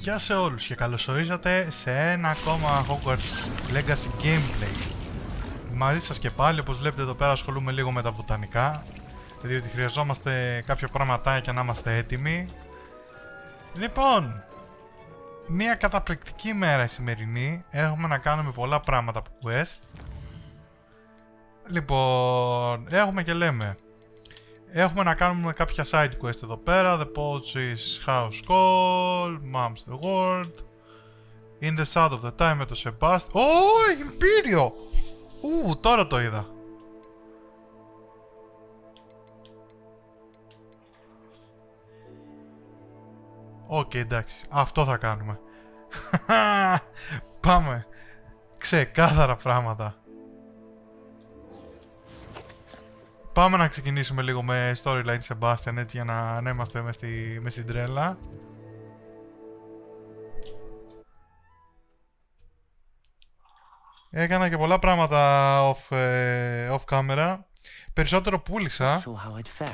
Γεια σε όλους και καλώς ορίσατε σε ένα ακόμα Hogwarts Legacy Gameplay. Μαζί σας και πάλι, όπως βλέπετε εδώ πέρα ασχολούμαι λίγο με τα βοτανικά, διότι χρειαζόμαστε κάποια πραγματάκια να είμαστε έτοιμοι. Λοιπόν, μια καταπληκτική μέρα η σημερινή, έχουμε να κάνουμε πολλά πράγματα από quest. Λοιπόν, έχουμε και λέμε. Έχουμε να κάνουμε κάποια side quest εδώ πέρα. The Poach's House Call, Mom's the World, In the Shadow of the Time με το Sebastian. Imperio! Τώρα το είδα. Οκ, εντάξει. Αυτό θα κάνουμε. Πάμε. Ξεκάθαρα πράγματα. Πάμε να ξεκινήσουμε λίγο με storyline Sebastian, έτσι, για να είμαστε μες στην τρέλα. Έκανα και πολλά πράγματα off camera. Περισσότερο πούλησα,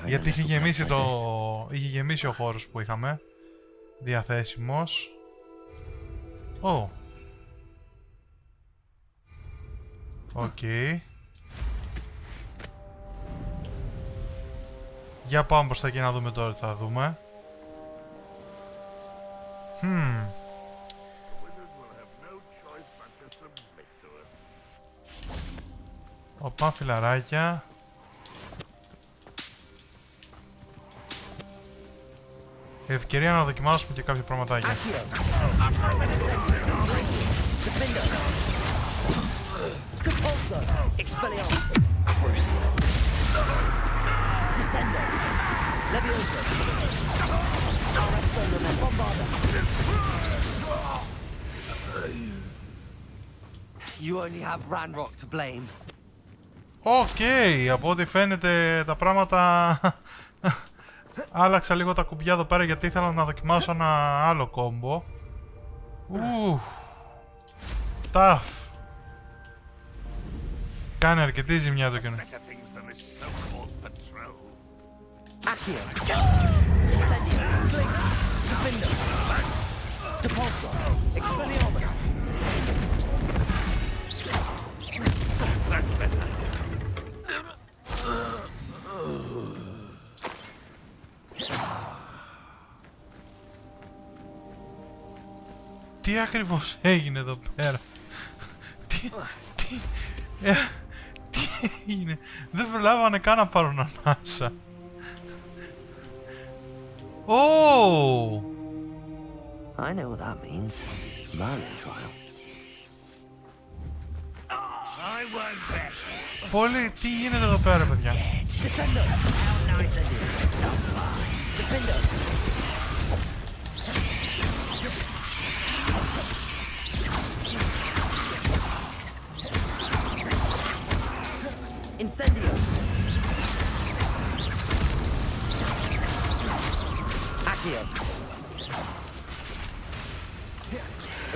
γιατί είχε γεμίσει ο χώρος που είχαμε διαθέσιμος. Οκ. Για πάμε προς τα εκεί να δούμε τώρα τι θα δούμε. Οπα, φιλαράκια. Ευκαιρία να δοκιμάσουμε και κάποια πραγματάκια. You only have Ranrock to blame. Οκ, από ό,τι φαίνεται τα πράγματα άλλαξα λίγο τα κουμπιά εδώ πέρα, γιατί ήθελα να δοκιμάσω ένα άλλο κόμπο. Ταφ. Κάνει αρκετή ζημιά το κοινό. Τι ακριβώς έγινε εδώ πέρα? Τι έγινε? Δεν προλάβανε καν να πάρουν ανάσα. I know what that means. Learning trial. Πολύ, τι γίνεται εδώ πέρα, παιδιά? Incendio. Accio.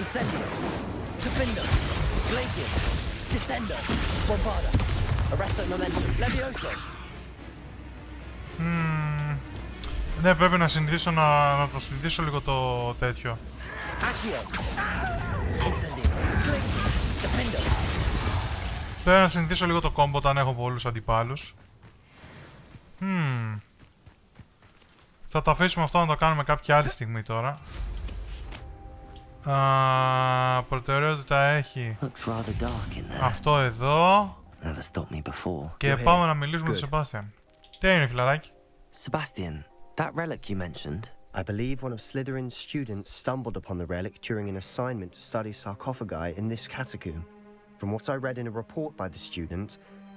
Incendio. Defendo. Glacius. Descendo. Bombarda. Arresto momentum. Levioso. Ναι, πρέπει να συνηθίσω να το συνηθίσω λίγο το τέτοιο. Accio. Incendio. Glacius. Defendo. Πρέπει να συνηθίσω λίγο το κόμπο όταν έχω πολλούς αντιπάλους. Θα το αφήσουμε αυτό να το κάνουμε κάποια άλλη στιγμή τώρα. Προτεραιότητα έχει αυτό εδώ. Και πάμε να μιλήσουμε με τον Sebastian. Τι έγινε, φιλαράκι? Sebastian, that relic you mentioned. I believe one of Slytherin's students stumbled upon the relic during an assignment to study sarcophagi in this catacomb. From what I read in a report by the student,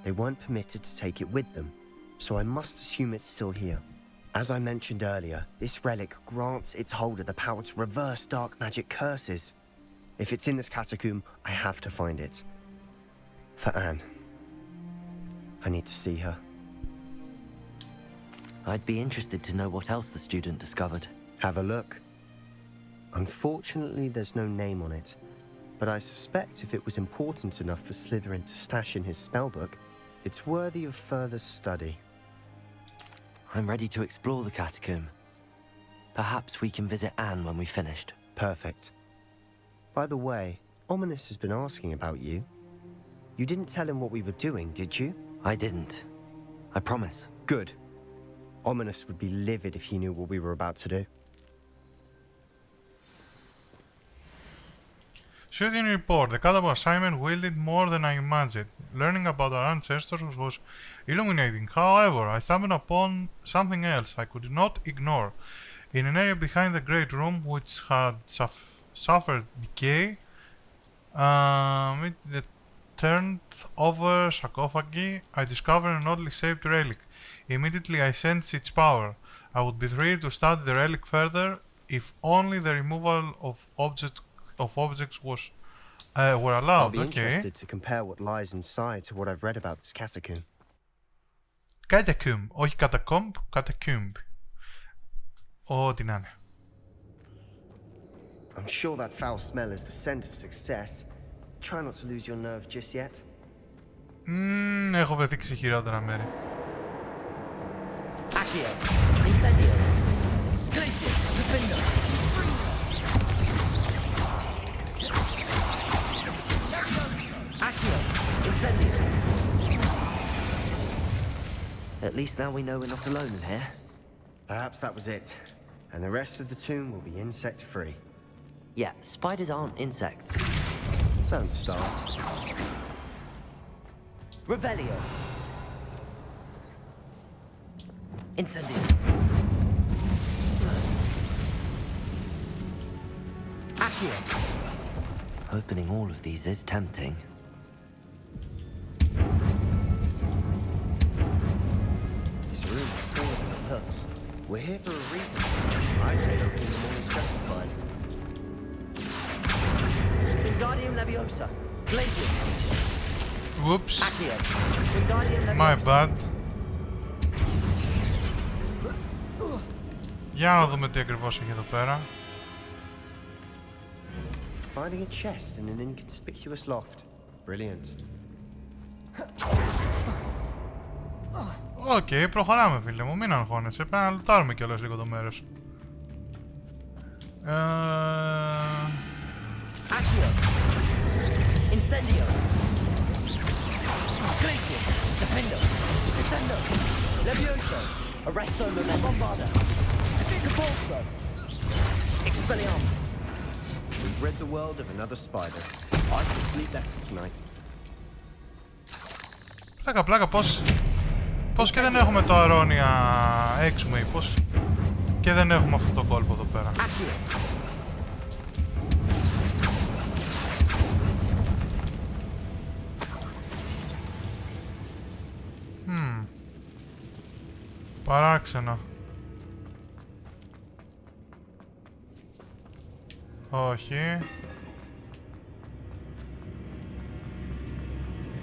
they weren't permitted to take it with them, so I must assume it's still here. As I mentioned earlier, this relic grants its holder the power to reverse dark magic curses. If it's in this catacomb, I have to find it. For Anne. I need to see her. I'd be interested to know what else the student discovered. Have a look. Unfortunately, there's no name on it. But I suspect if it was important enough for Slytherin to stash in his spellbook, it's worthy of further study. I'm ready to explore the catacomb. Perhaps we can visit Anne when we've finished. Perfect. By the way, Ominous has been asking about you. You didn't tell him what we were doing, did you? I didn't. I promise. Good. Ominous would be livid if he knew what we were about to do. Shooting report. The catable assignment wielded more than I imagined. Learning about our ancestors was illuminating. However, I stumbled upon something else I could not ignore. In an area behind the great room, which had suffered decay, amid the turned over sarcophagi, I discovered an oddly shaped relic. Immediately I sensed its power. I would be thrilled to study the relic further, if only the removal of objects was were allowed. I'll be interested to compare what lies inside to what I've read about this catacomb. Catacomb, όχι catacomb, catacomb. Ό,τι να είναι. I'm sure that foul smell is the scent of success. Try not to lose your nerve just yet. Έχω βρεθεί σε χειρότερα μέρη. Accio. Incendio. Glacius. Defender. Accio. Incendio. At least now we know we're not alone in here. Perhaps that was it. And the rest of the tomb will be insect-free. Yeah, spiders aren't insects. Don't start. Revelio. Incendio. Accio. Opening all of these is tempting. This room is full of hooks. We're here for a reason. I'd say opening them all is justified. Wingardium Leviosa. Glacius. Whoops. Accio. Wingardium Leviosa. My bad. Για να δούμε τι ακριβώς έχει εδώ πέρα. Finding a chest in an inconspicuous loft. Brilliant. Οκ, προχωράμε φίλε μου, μην αγχώνεσαι. Πρέπει να λουτάρουμε κιόλας λίγο το μέρος. Accio. Incendio. Glacius. Defendo. Descendo. Levioso. Arresto Momento. Bombarda. Capolso. Expelliarmus. We've rid the world of another spider. I should sleep better tonight. Πλάκα, πώς και δεν έχουμε το αρώνια έξουμε, πώς και δεν έχουμε αυτό το κόλπο εδώ πέρα. Accio. Παράξενο. Όχι.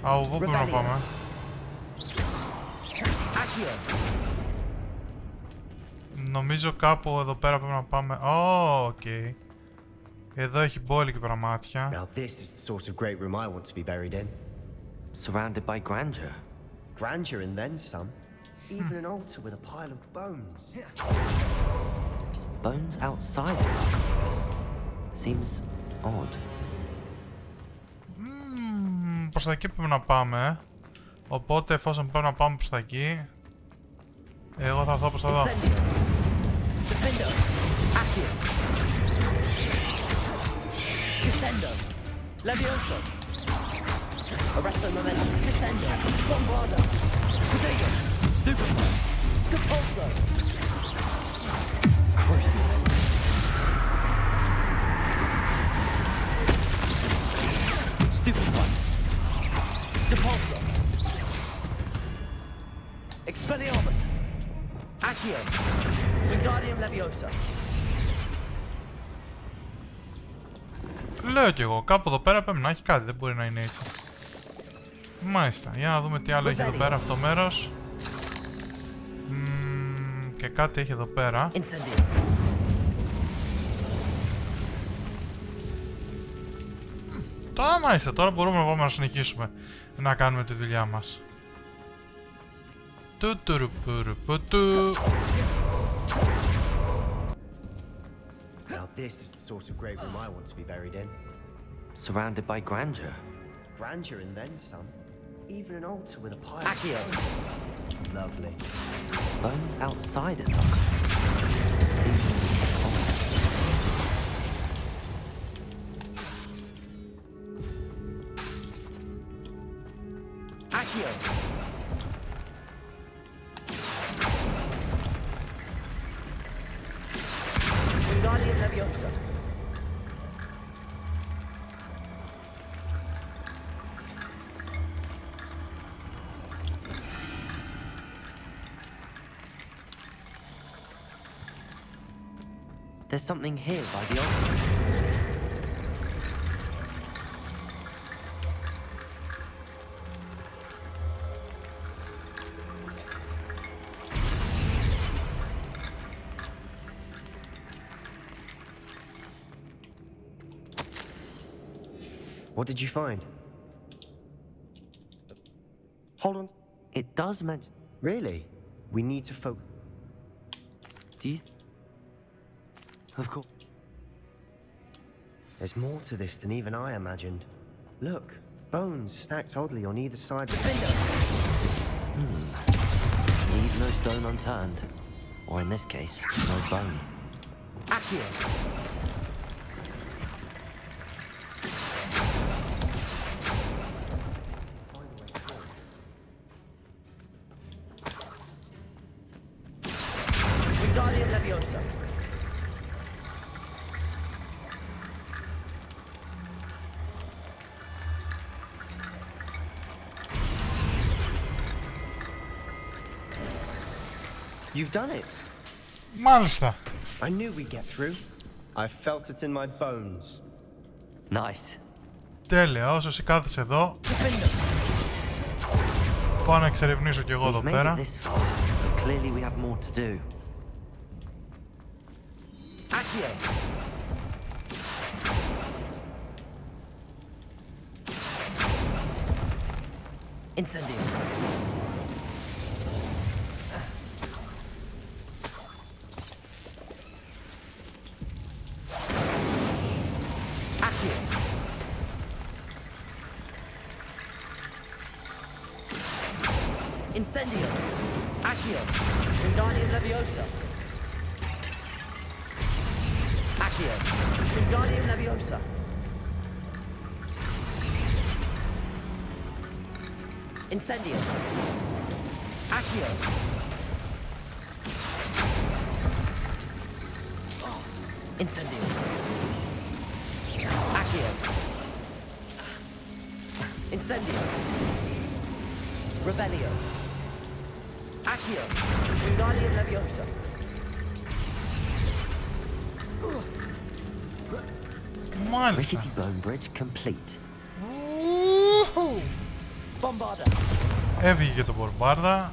Από πού πρέπει να πάμε? Νομίζω κάπου εδώ πέρα πρέπει να πάμε. Οκ. Εδώ έχει μπόλικη πραγμάτια. Now this is the sort of great room I want to be buried in. Surrounded by grandeur. Grandeur and then some. Even an altar with a pile of bones. Bones outside the sarcophagus. Seems odd. Προς τα εκεί πρέπει να πάμε. Οπότε εφόσον πρέπει να πάμε προς τα εκεί, εγώ θα έρθω προς εδώ. Levioso. Arresto Momento. Descendo. Bombarda. Protego. Stupefy. Capolso. Crucio. Stupefy. Depulso. Expelliarmus. Accio. Wingardium Leviosa. Λέω κι εγώ, κάπου εδώ πέρα πρέπει να έχει κάτι, δεν μπορεί να είναι έτσι. Μάλιστα, για να δούμε τι άλλο έχει εδώ πέρα αυτό το μέρος. Και κάτι έχει εδώ πέρα. Τώρα μάλιστα, τώρα μπορούμε να πάμε να συνεχίσουμε να κάνουμε τη δουλειά μας. Now This is the sort of grave room I want to be buried in. Surrounded by grandeur. Grandeur and then some. Even an altar with a pile Accio. of bones. Lovely. Bones outside a sarcophagus. Seems odd. Accio! Wingardium Leviosa. There's something here by the altar. What did you find? Hold on. It does mention... Really? We need to focus. Do you... Of course. There's more to this than even I imagined. Look, bones stacked oddly on either side of the window. Leave no stone unturned. Or in this case, no bone. Accio! Wingardium Leviosa. You've done it. Μάλιστα. I knew we'd get through. I felt it in my bones. Nice. Τέλεια, όσο εσύ κάθεσαι εδώ, πάω να εξερευνήσω κι εγώ εδώ We've made πέρα. it this far, but clearly we have more to do. Accio! Incendio. Accio! Incendio! Accio! Wingardium Leviosa! Accio! Wingardium Leviosa! Incendio! Accio! Incendio! Accio! Incendio! Revelio! Accio! Wingardium Leviosa! Μάλιστα. Rickety bone bridge complete. Bombarda! Έβγηκε και το μπορμπάρδα.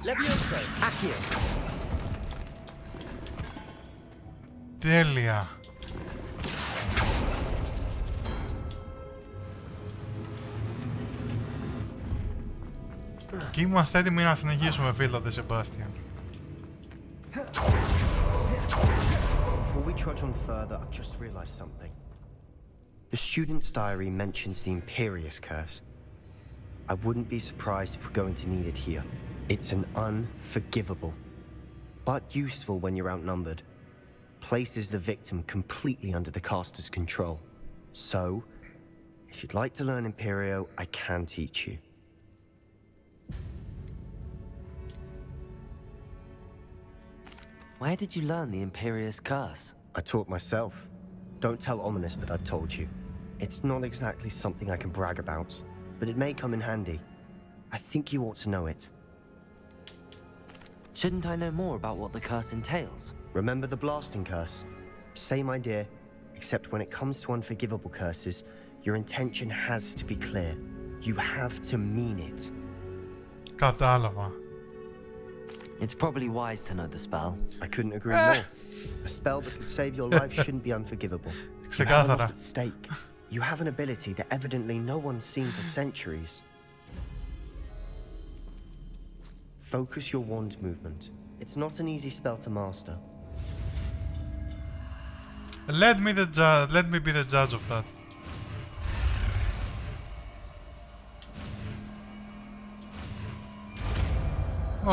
Leviosa! Accio! Τέλεια. Και είμαστε έτοιμοι να συνεχίσουμε, φίλατε Σεμπάστιαν. Before we trudge on further, I've just realized something. The student's diary mentions the Imperious Curse. I wouldn't be surprised if we're going to need it here. It's an unforgivable, but useful when you're outnumbered. Places the victim completely under the caster's control. So, if you'd like to learn Imperio, I can teach you. Where did you learn the Imperious Curse? I taught myself. Don't tell Ominous that I've told you. It's not exactly something I can brag about, but it may come in handy. I think you ought to know it. Shouldn't I know more about what the curse entails? Remember the blasting curse? Same idea, except when it comes to unforgivable curses, your intention has to be clear. You have to mean it. Κατάλαβα. It's probably wise to know the spell. I couldn't agree more. A spell that could save your life shouldn't be unforgivable. You have a lot Ξεκάθαρα. at stake. You have an ability that evidently no one's seen for centuries. Focus your wand movement. It's not an easy spell to master. Let me be the judge of that.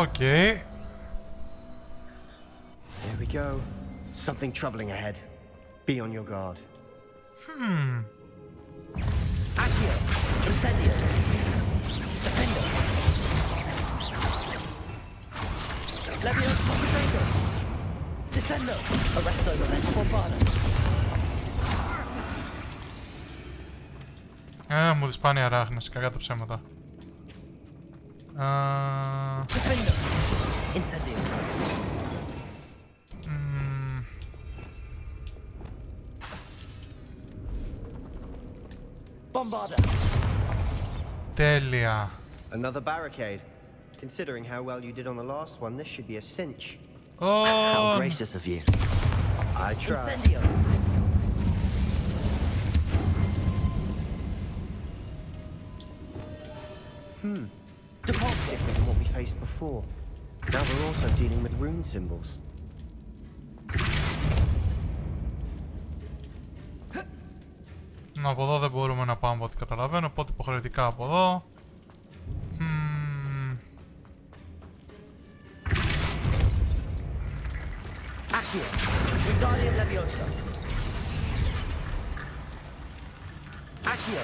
Okay. There we go. Something troubling ahead. Be on your guard. Accio, incendio, defendo, levioso, potato, descendo, arresto, momento, bombardо. Μου τις πάνε οι αράχνες, κακά τα ψέματα. Defendo, incendio. Bombarda. Τέλεια. Another barricade. Considering how well you did on the last one, this should be a cinch. How gracious of you. I tried. Incendio. Depulso. Different from what we faced before. Now we're also dealing with rune symbols. Από εδώ δεν μπορούμε να πάμε από ό,τι καταλαβαίνω, οπότε υποχρεωτικά από εδώ. Accio, Wingardium Leviosa. Accio.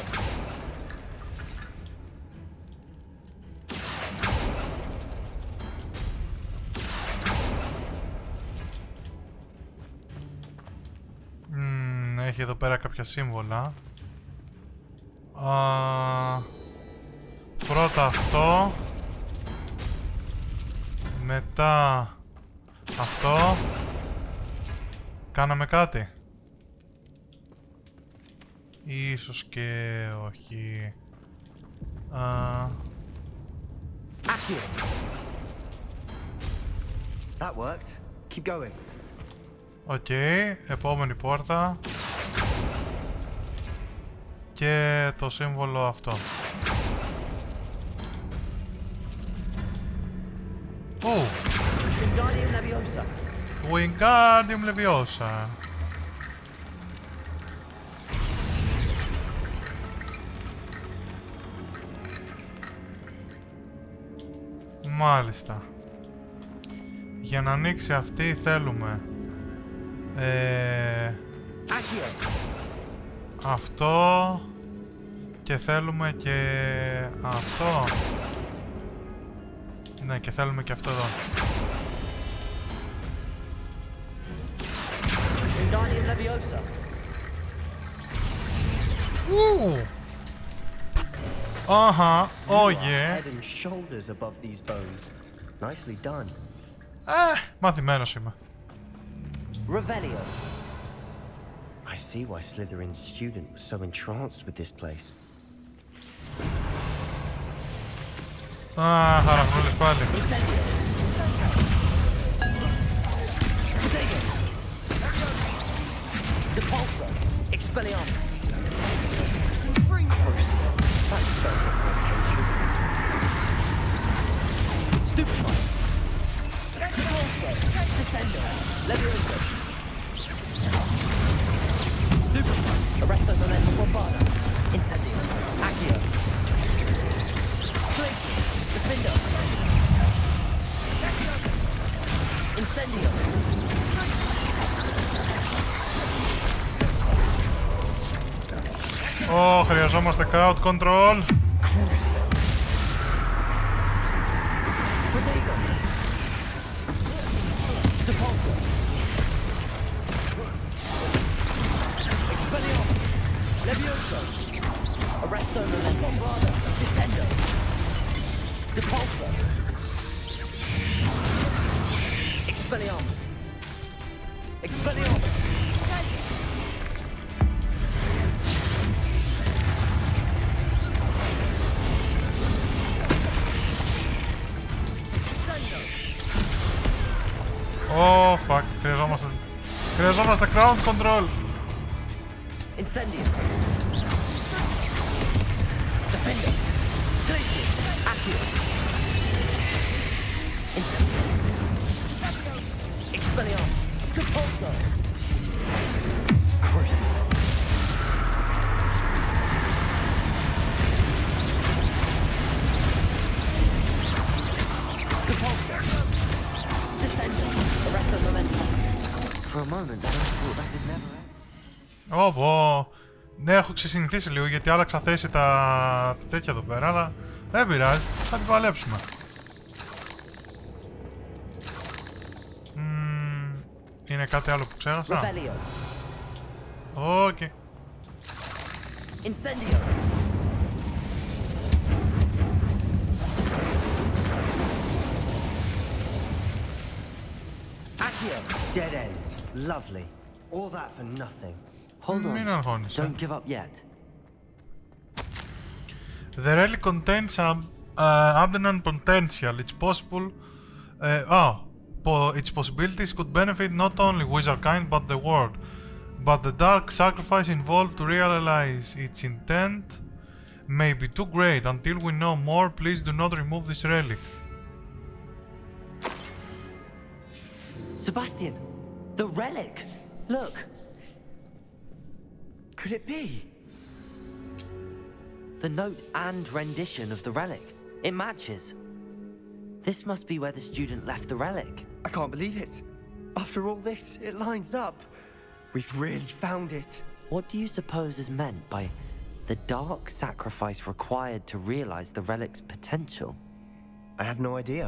Έχει εδώ πέρα κάποια σύμβολα. Πρώτα αυτό. Μετά αυτό. Κάναμε κάτι. Ίσως και όχι. Accio. That worked. Keep going. Οκ, επόμενη πόρτα. Και το σύμβολο αυτό. Wingardium Leviosa. Wingardium Leviosa. Μάλιστα. Για να ανοίξει αυτή θέλουμε Accio. αυτό και θέλουμε και αυτό. Ναι, και θέλουμε και αυτό εδώ. Wingardium Leviosa. Αχα, You are yeah. head and shoulders above these bones. Nicely done. Μαθημένος είμαι. Revelio. I see why Slytherin's student was so entranced with this place. Χαραγνούλες πάλι. Incendio. Potato. Depulso. Expelliarmus. Crucial. That spell got my attention. Stupefy. Depulso. Descendo. Levioso. Stupefy. Arresto momento bombardо. Incendio. Accio. Glacius. Defendo. Incendio. Χρειαζόμαστε crowd control. Crucio. Potato. Depulso. Expelliarmus. Levioso. Arresto momento bombardo. Descendo. Depulso. Expelliarmus. Expelliarmus. Fuck, χρειαζόμαστε crowd control. Incendio. Defender. Glacius. Accio. Incendio. Expelliarmus. Repulso. Crucible. Repulso. Descendo. Arresto momentum. For a moment, I thought that had never ended. Ωπω. Ναι, έχω ξεσυνηθίσει λίγο γιατί άλλαξα θέση τα τέτοια εδώ πέρα, αλλά δεν πειράζει, θα την παλέψουμε. Είναι κάτι άλλο που ξέχασα? Οκ. Incendio. Accio. Dead end. Lovely. All that for nothing. Hold Μην on. αγχώνεσαι. Don't give up yet. The relic contains abundant potential. It's possible. Its possibilities could benefit not only wizardkind but the world. But the dark sacrifice involved to realize its intent may be too great. Until we know more, please do not remove this relic. Sebastian, the relic. Look. Could it be? The note and rendition of the relic. It matches. This must be where the student left the relic. I can't believe it. After all this, it lines up. We've really found it. What do you suppose is meant by the dark sacrifice required to realize the relic's potential? I have no idea.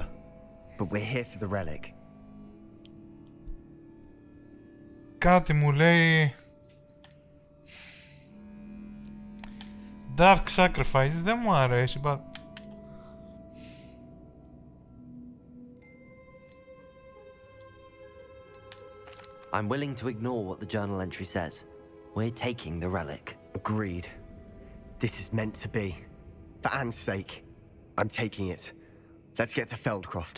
But we're here for the relic. Κάτι μου λέει... Dark sacrifice, δεν μου αρέσει, but... I'm willing to ignore what the journal entry says. We're taking the relic. Agreed. This is meant to be. For Anne's sake, I'm taking it. Let's get to Feldcroft.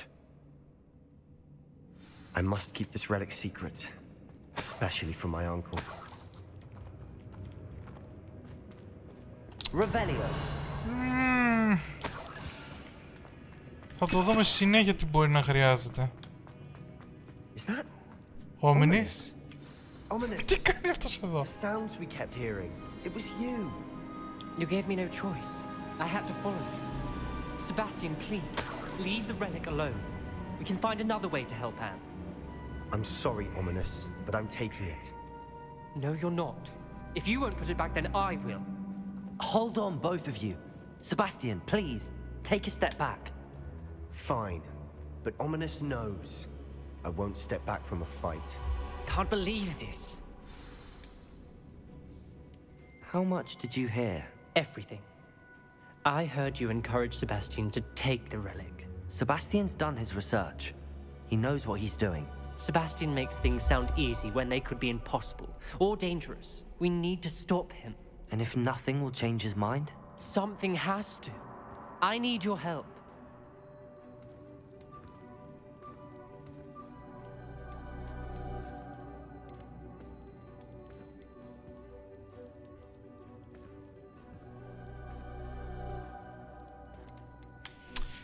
I must keep this relic secret. Especially from my uncle. Revelio. Θα το δούμε στη συνέχεια τι μπορεί να χρειάζεται. Is that Ominous? ominous? Τι κάνει αυτός εδώ? The sounds we kept hearing. It was you. You gave me no choice. I had to follow you. Sebastian, please, leave the relic alone. We can find another way to help Anne. I'm sorry, Ominous, but I'm taking it. No, you're not. If you won't put it back, then I will. Hold on, both of you. Sebastian, please, take a step back. Fine, but Ominous knows I won't step back from a fight. Can't believe this. How much did you hear? Everything. I heard you encourage Sebastian to take the relic. Sebastian's done his research. He knows what he's doing. Sebastian makes things sound easy when they could be impossible or dangerous. We need to stop him. And if nothing will change his mind? Something has to. I need your help.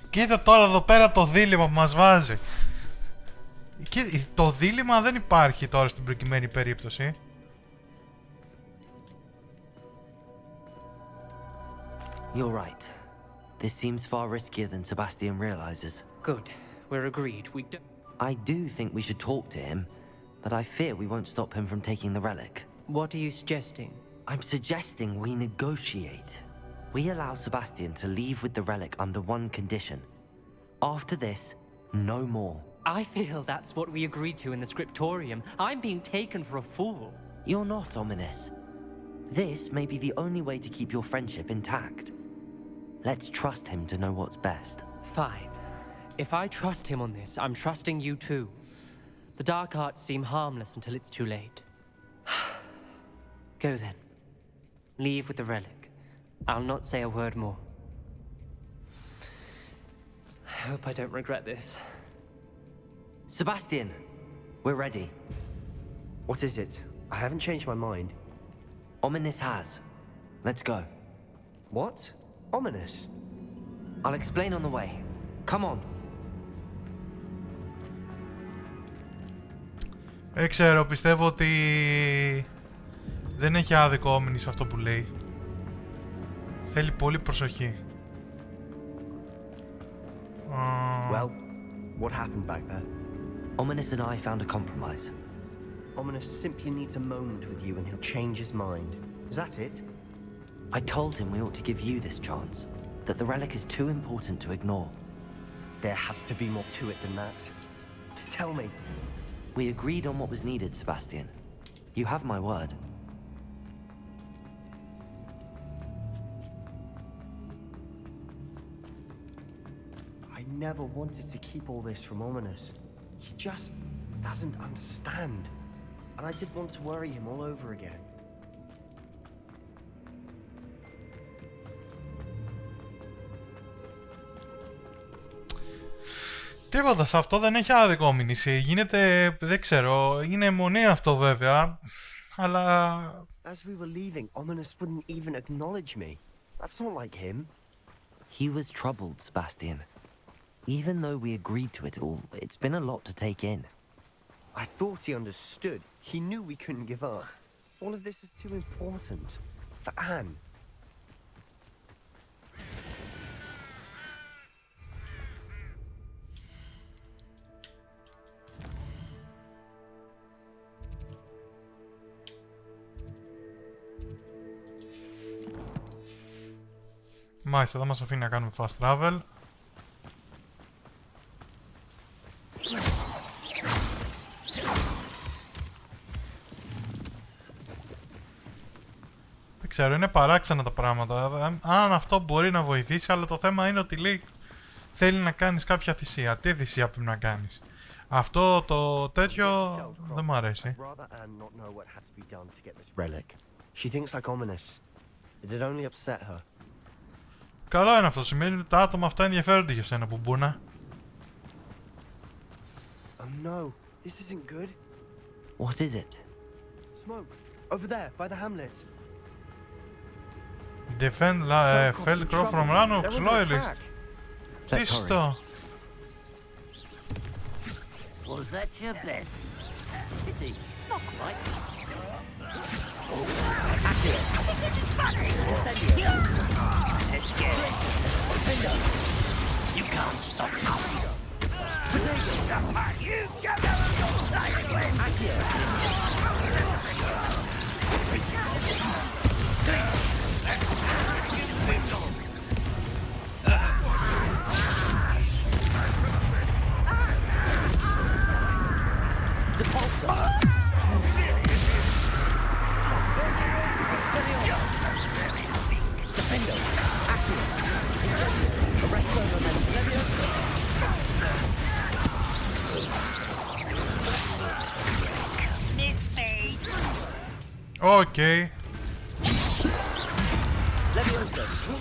Κοίτα τώρα εδώ πέρα το δίλημμα που μας βάζει. Το δίλημμα δεν υπάρχει τώρα στην προκειμένη περίπτωση. You're right. This seems far riskier than Sebastian realizes. Good. We're agreed. We don't... I do think we should talk to him, but I fear we won't stop him from taking the relic. What are you suggesting? I'm suggesting we negotiate. We allow Sebastian to leave with the relic under one condition. After this, no more. I feel that's what we agreed to in the scriptorium. I'm being taken for a fool. You're not, Ominous. This may be the only way to keep your friendship intact. Let's trust him to know what's best. Fine. If I trust him on this, I'm trusting you too. The dark arts seem harmless until it's too late. Go then. Leave with the relic. I'll not say a word more. I hope I don't regret this. Sebastian, we're ready. What is it? I haven't changed my mind. Ominous has. Let's go. What? Ominous? I'll explain on the way. Come on. Ξέρω, πιστεύω ότι δεν έχει άδικο Ominous σε αυτό που λέει. Θέλει πολύ προσοχή. Well, what happened back there? Ominous and I found a compromise. Ominous simply needs a moment with you and he'll change his mind. Is that it? I told him we ought to give you this chance, that the relic is too important to ignore. There has to be more to it than that. Tell me. We agreed on what was needed, Sebastian. You have my word. I never wanted to keep all this from Ominous. He just doesn't understand. And I didn't want to worry him all over again. Τίποτα, σε αυτό δεν έχει άδικο Ominous. Γίνεται, δεν ξέρω, είναι αιμονή αυτό βέβαια, αλλά... As we were leaving, Ominous wouldn't even acknowledge me. That's not like him. He was troubled, Sebastian. Even though we agreed to it all, it's been a lot to take in. I thought he understood. He knew we couldn't give up. All of this is too important. For Anne. Μάλιστα, θα μας αφήνει να κάνουμε fast travel. Δεν ξέρω, είναι παράξενα τα πράγματα. Αν αυτό μπορεί να βοηθήσει, αλλά το θέμα είναι ότι λέει θέλει να κάνεις κάποια θυσία. Τι θυσία πρέπει να κάνεις? Αυτό το τέτοιο δεν μου αρέσει. Καλό είναι αυτό, σημαίνει ότι τα άτομα αυτά ενδιαφέρονται για σένα, μπουμπούνα. Oh no, this isn't good. What is it? Smoke, over there, by the hamlet. Defend Feldcrow from Rannox loyalist. Τι στο? Was that your best? Is he? Not quite. You can't stop me. Okay.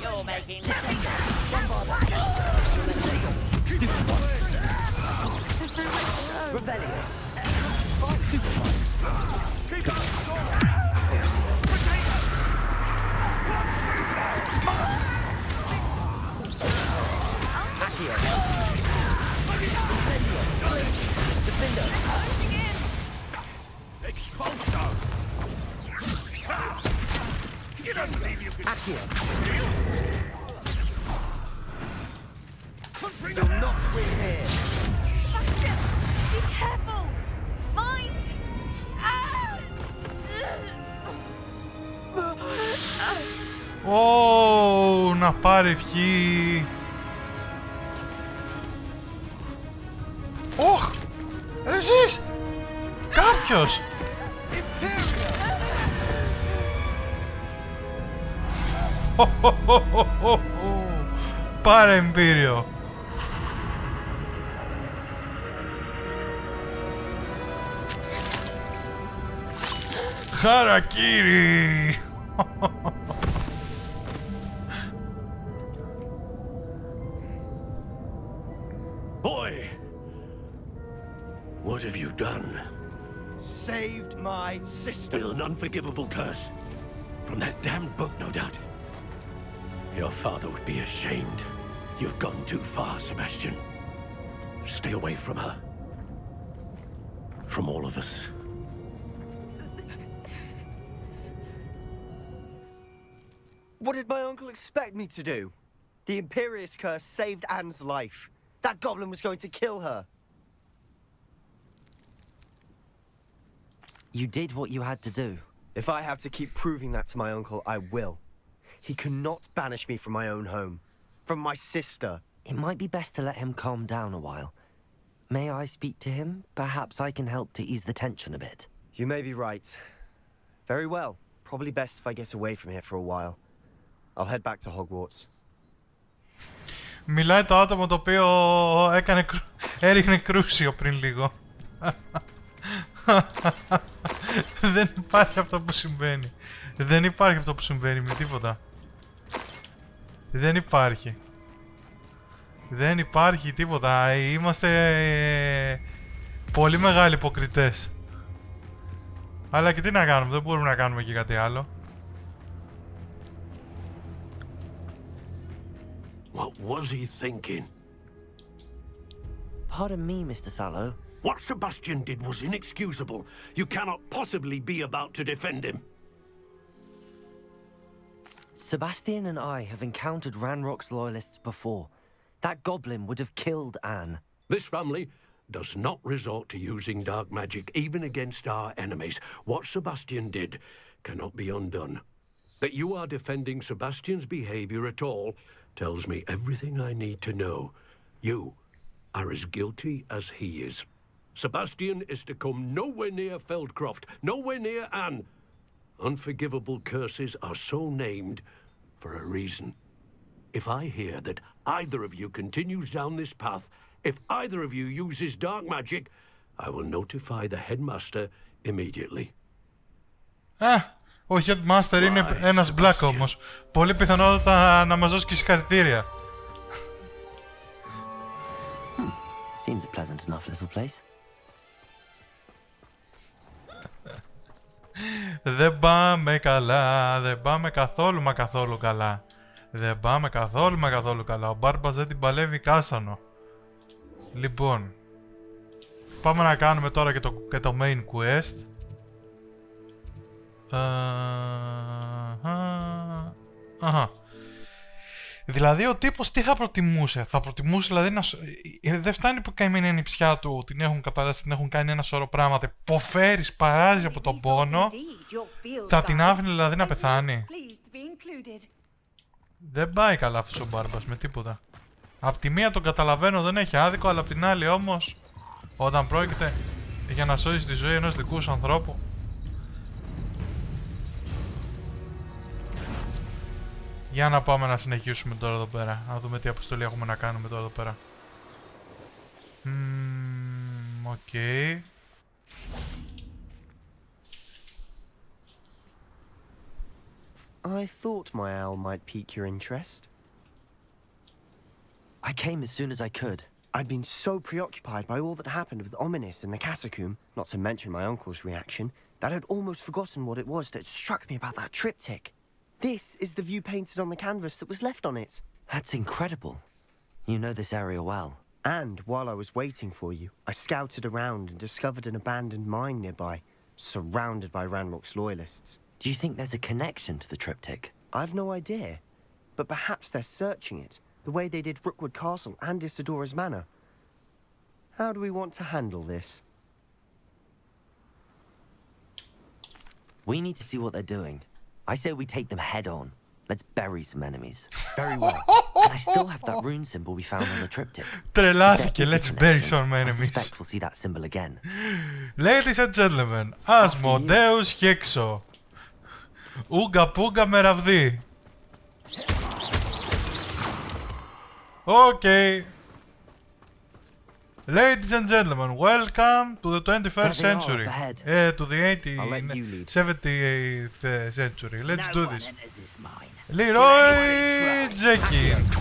You're making Ω, να πάρει ευχή. Ωχ, εσείς, κάποιος. Πάρε εμπίριο. Χαρακτήρα. Boy! What have you done? Saved my sister. With an unforgivable curse. From that damned book, no doubt. Your father would be ashamed. You've gone too far, Sebastian. Stay away from her. From all of us. What did my uncle expect me to do? The Imperious curse saved Anne's life. That goblin was going to kill her. You did what you had to do. If I have to keep proving that to my uncle, I will. He cannot banish me from my own home. From my sister. It might be best to let him calm down a while. May I speak to him? Perhaps I can help to ease the tension a bit. You may be right. Very well. Probably best if I get away from here for a while. I'll head back to Hogwarts. Μιλάει το άτομο το οποίο έριχνε κρούσιο πριν λίγο. Δεν υπάρχει αυτό που συμβαίνει. Δεν υπάρχει αυτό που συμβαίνει με τίποτα. Δεν υπάρχει. Δεν υπάρχει τίποτα. Είμαστε πολύ μεγάλοι υποκριτές. Αλλά και τι να κάνουμε, δεν μπορούμε να κάνουμε και κάτι άλλο. What was he thinking? Pardon me, Mr. Sallow. What Sebastian did was inexcusable. You cannot possibly be about to defend him. Sebastian and I have encountered Ranrock's loyalists before. That goblin would have killed Anne. This family does not resort to using dark magic even against our enemies. What Sebastian did cannot be undone. That you are defending Sebastian's behavior at all tells me everything I need to know. You are as guilty as he is. Sebastian is to come nowhere near Feldcroft, nowhere near Anne. Unforgivable curses are so named for a reason. If I hear that either of you continues down this path, if either of you uses dark magic, I will notify the headmaster immediately. Ο headmaster είναι ένας black όμως. Πολύ πιθανότατα να μας δώσει και συγχαρητήρια. Seems a pleasant enough little place. Δεν πάμε καλά, δεν πάμε καθόλου μα καθόλου καλά. Δεν πάμε καθόλου μα καθόλου καλά. Ο Μπάρμπας δεν την παλεύει κάστανο. Λοιπόν, πάμε να κάνουμε τώρα και το main quest. Αχα. Δηλαδή ο τύπος τι θα προτιμούσε? Θα προτιμούσε δηλαδή να... Δεν φτάνει που καημένη είναι η νηψιά του, την έχουν καταρρέσει, την έχουν κάνει ένα σωρό πράγματα. Υποφέρει, παράζει από τον πόνο. Θα την άφηνε δηλαδή να πεθάνει? Δεν πάει καλά αυτός ο Μπάρμπας με τίποτα. Απ' τη μία τον καταλαβαίνω, δεν έχει άδικο, αλλά απ' την άλλη όμως, όταν πρόκειται για να σώσει τη ζωή ενός δικού σου ανθρώπου. Για να πάμε να συνεχίσουμε τώρα εδώ πέρα. Να δούμε τι αποστολή έχουμε να κάνουμε τώρα εδώ πέρα. Οκ. I thought my owl might pique your interest. I came as soon as I could. I'd been so preoccupied by all that happened with Ominis in the catacomb, not to mention my uncle's reaction, that I'd almost forgotten what it was that struck me about that triptych. This is the view painted on the canvas that was left on it. That's incredible. You know this area well. And while I was waiting for you, I scouted around and discovered an abandoned mine nearby, surrounded by Ranrock's loyalists. Do you think there's a connection to the triptych? I've no idea, but perhaps they're searching it, the way they did Brookwood Castle and Isidora's Manor. How do we want to handle this? We need to see what they're doing. I say we take them head on. Let's bury some enemies. Very well. And I still have that rune symbol we found on the triptych. Τρελάθηκε, let's bury some I enemies. suspect we'll see that symbol again. Ladies and gentlemen, Asmodeus Hexo. Ούγκα πούγκα με ραβδί. Okay. Ladies and gentlemen, welcome to the 21st century. To the 70th century. Let's do this. Leroy Jenkins.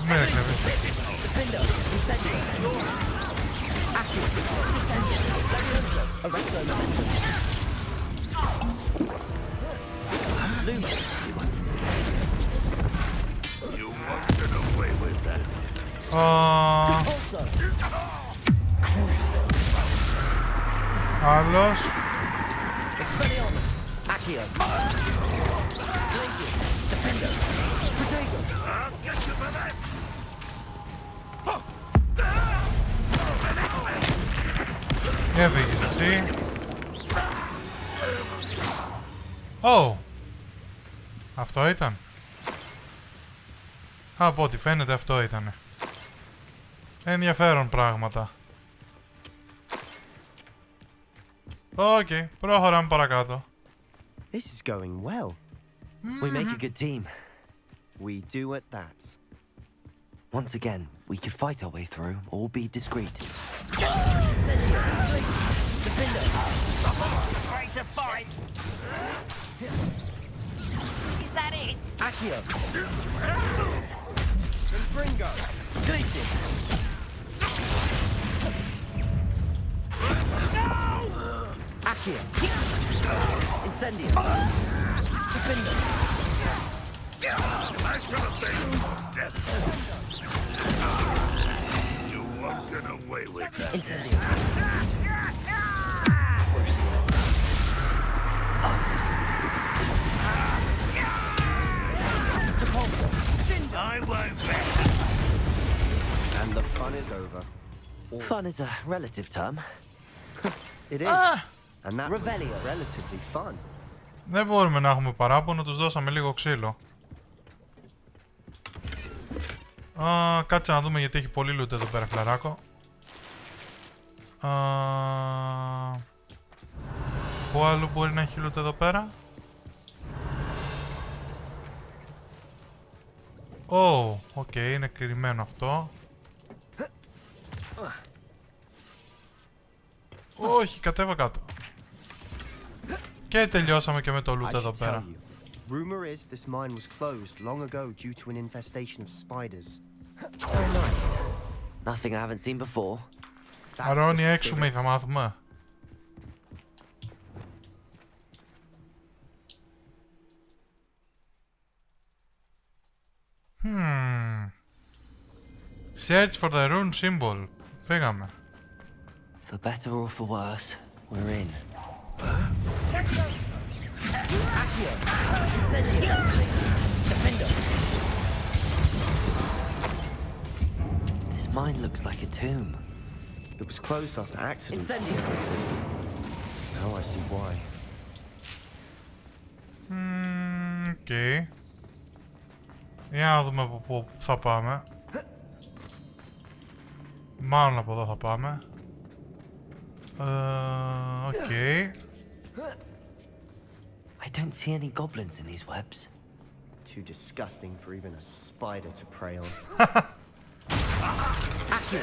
Μην εκνευρίσετε. Άλλος. Έφυγες εσύ. Ω! Αυτό ήταν. Από ό,τι φαίνεται αυτό ήτανε. Ενδιαφέρον πράγματα. Οκ, προχωράμε παρακάτω. This is going well. We make a good team. We do at that. Once again, we could fight our way through or be discreet. Great to fight. Is that it? Accio. Bringo. Glacis. Accio. Incendio. Defender. You won't get away with that. Incendio. I won't bet. And the fun is over. Fun is a relative term. It is. And that was Revelio. relatively fun. Δεν μπορούμε να έχουμε παράπονο, τους δώσαμε λίγο ξύλο. Κάτσε να δούμε γιατί έχει πολύ loot εδώ πέρα, φλαράκο. Πού άλλο μπορεί να έχει loot εδώ πέρα? Οκ, είναι κρυμμένο αυτό. Όχι, κατέβα κάτω. Και τελειώσαμε και με το loot I εδώ should tell πέρα. you. Rumor is this mine was closed long ago due to an infestation of spiders. Oh, nice. Nothing I haven't seen before. That's Αρώνει the έξουμε, spirit. θα μάθουμε. Search for the rune symbol. Φύγαμε. For better or for worse, we're in. Accio. Incendio. Glacis. Defender. This mine looks like a tomb. It was closed after accident. Incendio. Now I see why. Οκ. Για να δούμε από πού θα πάμε. Μάλλον από εδώ θα πάμε. Οκ. I don't see any goblins in these webs. Too disgusting for even a spider to prey on. Accio.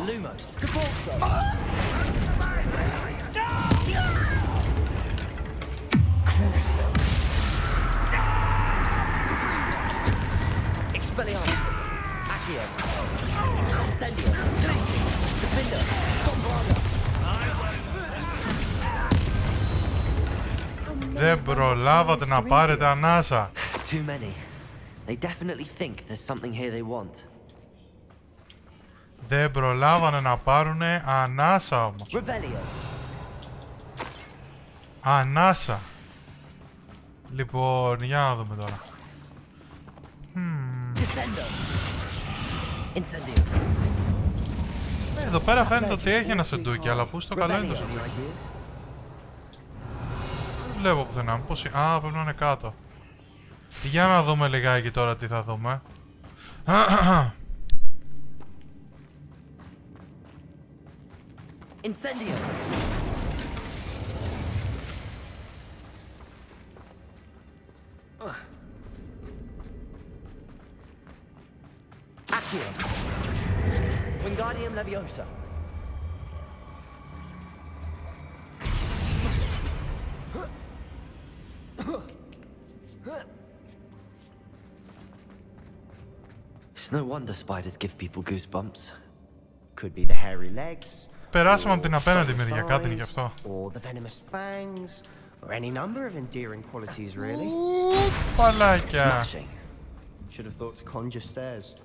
Lumos. Cabalso. Crucio. Expelliarmus. Accio. Incendio. Glacis. Defender. Bombarda. Δεν προλάβατε να πάρετε ανάσα. Too many. They definitely think there's something here they want. Δεν προλάβανε να πάρουνε ανάσα όμως. Revelio. Ανάσα. Λοιπόν, για να δούμε τώρα. Descendo. Incendio. Εδώ πέρα φαίνεται ότι έχει ένα σεντούκι, αλλά πού στο καλό είναι το Any σεντούκι? ideas? Δεν βλέπω πουθενά. Πώς... πρέπει να είναι κάτω. Για να δούμε λιγάκι τώρα τι θα δούμε. Incendio. Accio. Wingardium Leviosa. It's no wonder spiders give people goosebumps. Could be the hairy legs, Περάσαμε από or την απέναντι solid μεριά, κάτι είναι γι' size, αυτό. or the venomous fangs, or any number of endearing qualities, really. Ου, παλάκια. Smashing. Should have thought to conjure stairs.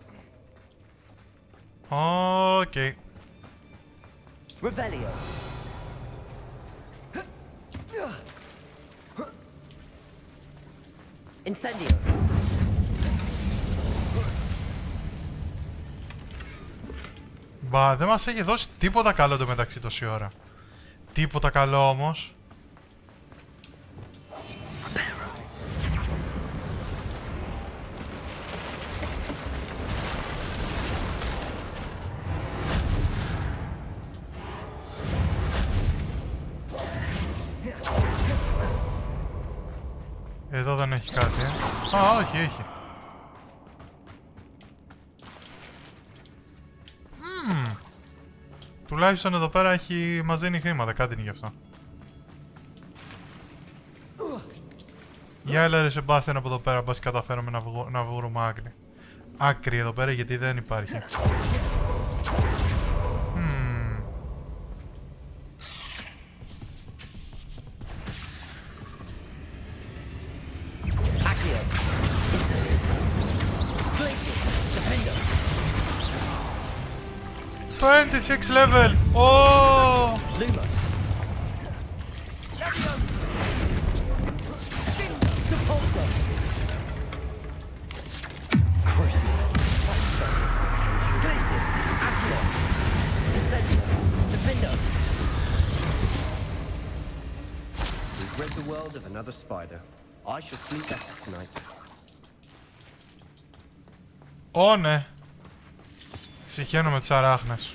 Οκ. Revelio. Incendio. Μπα, δεν μας έχει δώσει τίποτα καλό το μεταξύ τόση ώρα. Τίποτα καλό όμως. Εδώ δεν έχει κάτι, Α, όχι, έχει. Τουλάχιστον εδώ πέρα έχει... μας δίνει χρήματα, κάτι είναι γι' αυτό. Για έλα ρε Σεμπάστιαν από εδώ πέρα, μπας καταφέρουμε να βρούμε άκρη. Άκρη εδώ πέρα γιατί δεν υπάρχει. Το 26 level! Oh! We've rid the world of another spider. I shall sleep better tonight. Ω, ναι. Συχαίνω τις αράχνες.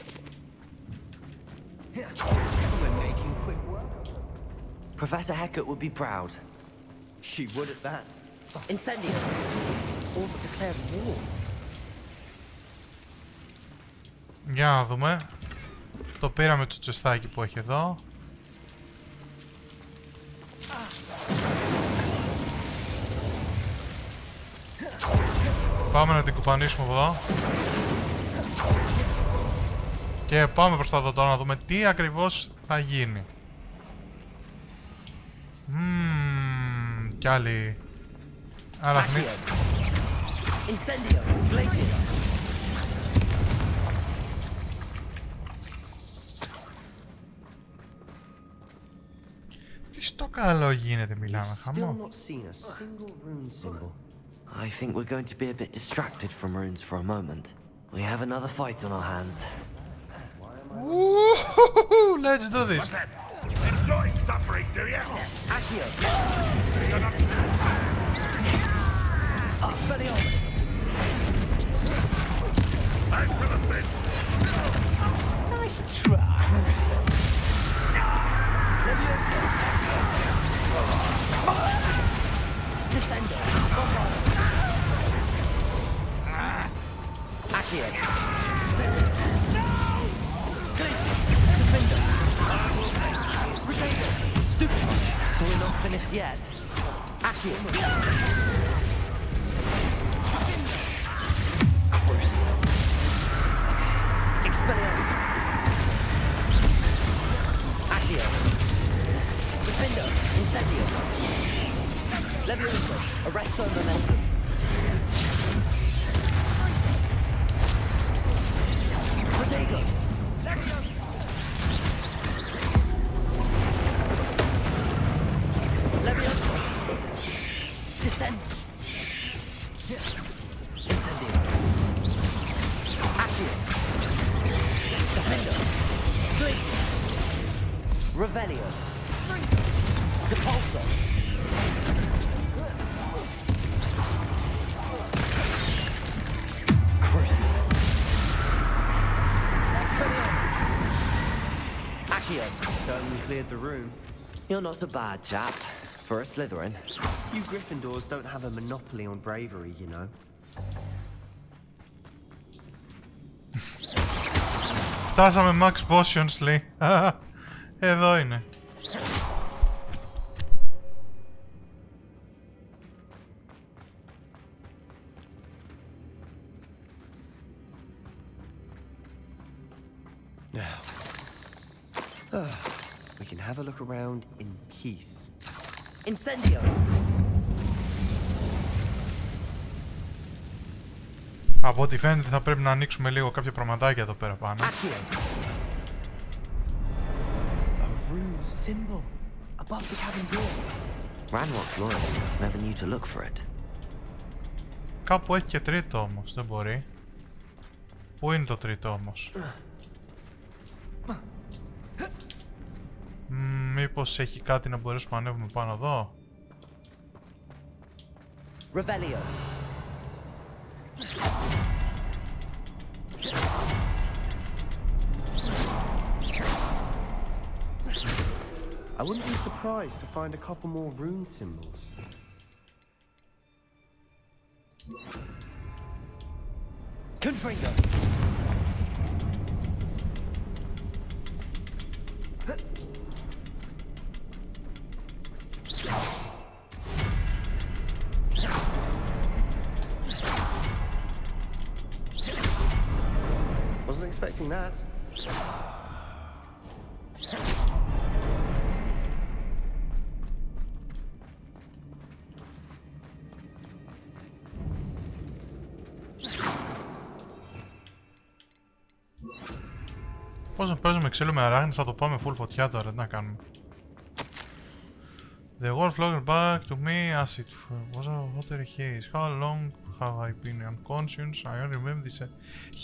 We're making quick work. Professor Hecat would be proud. She would at that. Incendio. All but declared war. Για να δούμε. Το πήραμε το τσεστάκι που έχει εδώ. Πάμε να την κουπανίσουμε από εδώ. Και πάμε προς τα δω να δούμε τι ακριβώς θα γίνει. Κι άλλη αραχνή. Incendio. Glaciers. Τι στο καλό γίνεται, μιλάμε, Still χαμό. not seen a single rune symbol. I think we're going to be a bit distracted from runes for a moment. We have another fight on our hands. Let's do this. What's that? Enjoy suffering, do you? Accio. Expelliarmus. Thanks for the bit. Nice try. Leviosa. Descendo. Bombardo. Accio. Glaciers. Defender. Retainer. Stupid. We're not finished yet. Accio. Crucial. Expelliarmus. Accio. Defender. Incendio. Leviosa. Arresto momentum. Protego. Leviosa. Descent. Incendio. Accio. Defender. Glacier. Revelio. Depulso. Crucial. Expelliarmus. Accio. Certainly cleared the room. You're not a bad chap for a Slytherin. You Gryffindors don't have a monopoly on bravery, you know. Φτάσαμε max potions, λέει. Εδώ είναι. Now, we can have a look around in peace. Incendio! Από ό,τι φαίνεται θα πρέπει να ανοίξουμε λίγο κάποια πραγματάκια εδώ πέρα πάνω. A rune symbol above the cabin door. Ranrock's loyalists never knew to look for it. Κάπου έχει και τρίτο όμως, δεν μπορεί. Πού είναι το τρίτο όμως? Μήπως έχει κάτι να μπορέσουμε να ανέβουμε πάνω εδώ? Revelio. I wouldn't be surprised to find a couple more rune symbols. Confringo. Wasn't expecting that. Πώς να παίζουμε ξύλο με αράχνες, θα το πάμε full φωτιά τώρα, τι να κάνουμε. The wolf looked back to me as it was a watery haze. How long have I been unconscious? I only remember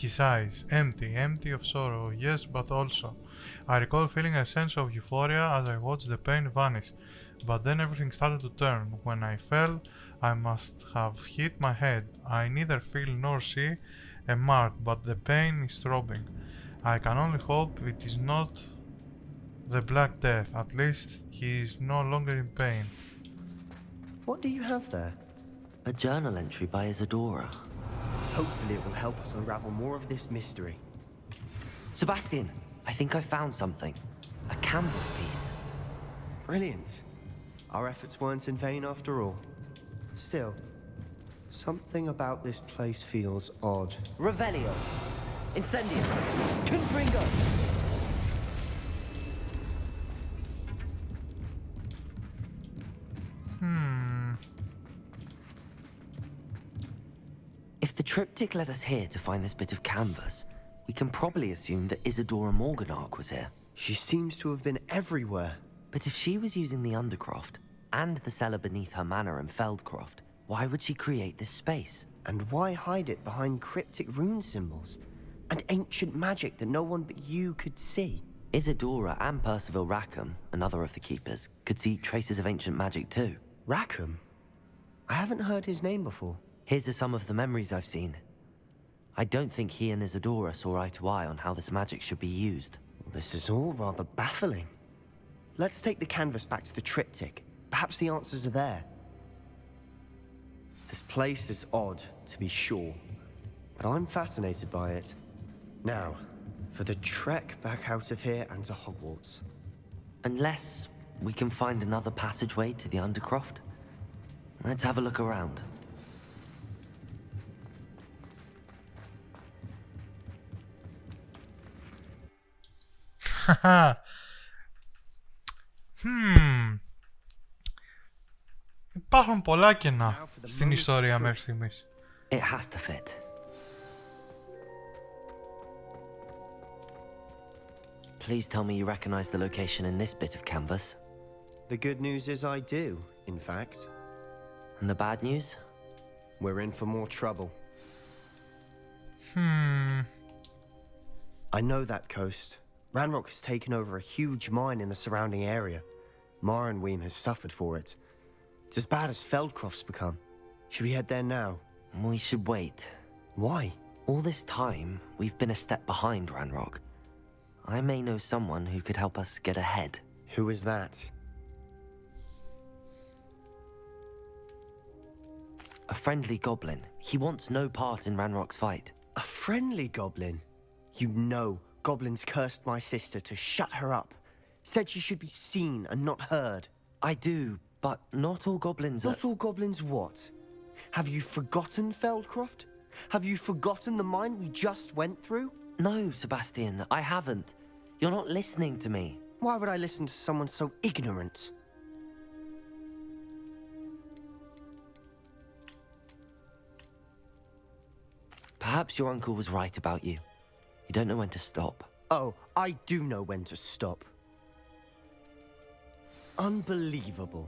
his eyes, empty of sorrow, yes, but also. I recall feeling a sense of euphoria as I watched the pain vanish. But then everything started to turn. When I fell, I must have hit my head. I neither feel nor see a mark, but the pain is throbbing. I can only hope it is not the Black Death. At least he is no longer in pain. What do you have there? A journal entry by Isadora. Hopefully it will help us unravel more of this mystery. Sebastian, I think I found something. A canvas piece. Brilliant. Our efforts weren't in vain after all. Still, something about this place feels odd. Revelio. Incendio. Confringo. If the triptych led us here to find this bit of canvas, we can probably assume that Isadora Morganark was here. She seems to have been everywhere. But if she was using the Undercroft and the cellar beneath her manor in Feldcroft, why would she create this space? And why hide it behind cryptic rune symbols and ancient magic that no one but you could see? Isadora and Percival Rackham, another of the keepers, could see traces of ancient magic too. Rackham? I haven't heard his name before. His are some of the memories I've seen. I don't think he and Isadora saw eye to eye on how this magic should be used. This is all rather baffling. Let's take the canvas back to the triptych. Perhaps the answers are there. This place is odd, to be sure, but I'm fascinated by it. Now, for the trek back out of here and to Hogwarts. Unless we can find another passageway to the Undercroft. Let's have a look around. Υπάρχουν πολλά κενά στην ιστορία μέχρι στιγμής. It has to fit. Please tell me you recognize the location in this bit of canvas. The good news is I do, in fact. And the bad news? We're in for more trouble. I know that coast. Ranrock has taken over a huge mine in the surrounding area. Marenweem has suffered for it. It's as bad as Feldcroft's become. Should we head there now? We should wait. Why? All this time, we've been a step behind Ranrock. I may know someone who could help us get ahead. Who is that? A friendly goblin. He wants no part in Ranrock's fight. A friendly goblin? You know goblins cursed my sister to shut her up. Said she should be seen and not heard. I do, but not all goblins are... Not all goblins what? Have you forgotten Feldcroft? Have you forgotten the mine we just went through? No, Sebastian, I haven't. You're not listening to me. Why would I listen to someone so ignorant? Perhaps your uncle was right about you. You don't know when to stop. Oh, I do know when to stop. Unbelievable.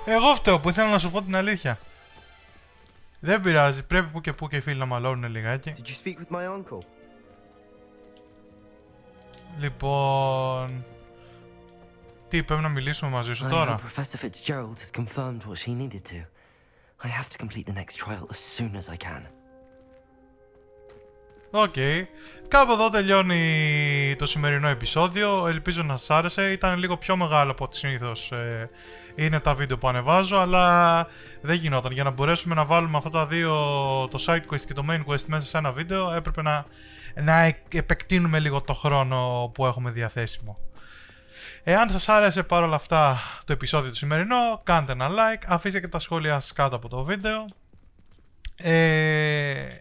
Εγώ φταίω που ήθελα να σου πω την αλήθεια. Δεν πειράζει, πρέπει που και οι φίλοι να μαλώνουν λιγάκι. Did you speak with my uncle? Λοιπόν... Τι, πρέπει να μιλήσουμε μαζί σου I know τώρα? Professor Fitzgerald has confirmed what she needed to. I have to complete the next trial as soon as I can. Οκ. Κάπου εδώ τελειώνει το σημερινό επεισόδιο. Ελπίζω να σας άρεσε. Ήταν λίγο πιο μεγάλο από ό,τι συνήθως είναι τα βίντεο που ανεβάζω, αλλά δεν γινόταν. Για να μπορέσουμε να βάλουμε αυτά τα δύο, το side quest και το main quest μέσα σε ένα βίντεο, έπρεπε να επεκτείνουμε λίγο το χρόνο που έχουμε διαθέσιμο. Εάν σας άρεσε παρόλα αυτά το επεισόδιο του σημερινό, κάντε ένα like, αφήστε και τα σχόλια σας κάτω από το βίντεο.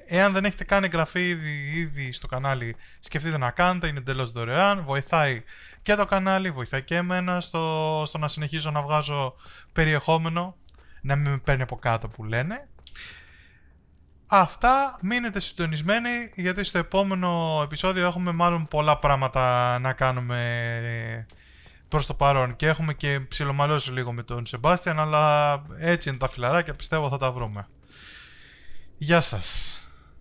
Εάν δεν έχετε κάνει εγγραφή ήδη στο κανάλι, σκεφτείτε να κάνετε, είναι εντελώς δωρεάν, βοηθάει και το κανάλι, βοηθάει και εμένα στο να συνεχίζω να βγάζω περιεχόμενο, να μην με παίρνει από κάτω που λένε. Αυτά, μείνετε συντονισμένοι, γιατί στο επόμενο επεισόδιο έχουμε μάλλον πολλά πράγματα να κάνουμε προς το παρόν και έχουμε και ψιλομαλώσει λίγο με τον Σεμπάστιαν, αλλά έτσι είναι τα φιλαράκια, πιστεύω θα τα βρούμε. Γεια σας.